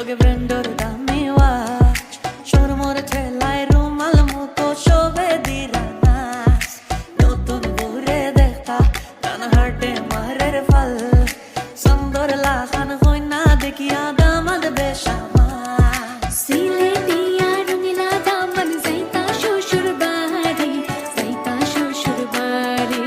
লগে ব্র্যান্ডর দামি ওয়াচ শোরুমর ঠেলায় রুমাল মতো শোভে দিরা নাচ নতুন ঘুরে দেখা গান হাটে মারের ফল সুন্দর লাখান হই না দেখিয়া দামাদ বেশামা সিলেটিয়া রঙিলা দামন যাইতা শ্বশুর বাড়ি যাইতা শ্বশুর বাড়ি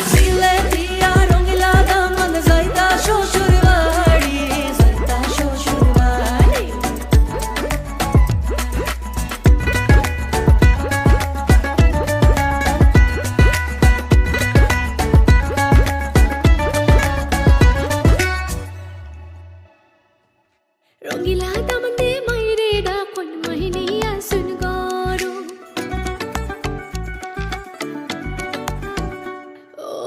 সিলেটিয়া রঙিলা দামন যাইতা শ্বশুর বাড়ি যাইতা শ্বশুর বাড়ি রঙিলা দামন দে মাইরে ডাকন মাহিনিয়া সুন গরু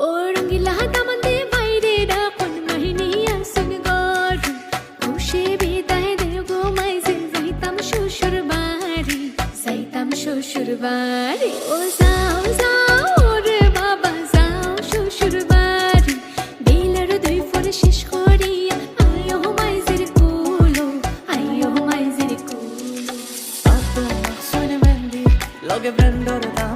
ও রঙিলা দামন দে মাইরে ডাকন মাহিনিয়া সুন গরু খুশি বিদায় দে গো মাইজে যাইতাম শ্বশুর বাড়ি যাইতাম শ্বশুর বাড়ি ও যাও যাও রে বাবা যাও শ্বশুর বাড়ি বিলের দুই ফোর শেষ করিয়া আয়ো মাইজের কুলো আয়ো মাইজের কুলো Pato, Maxone Mendy, logge brandor da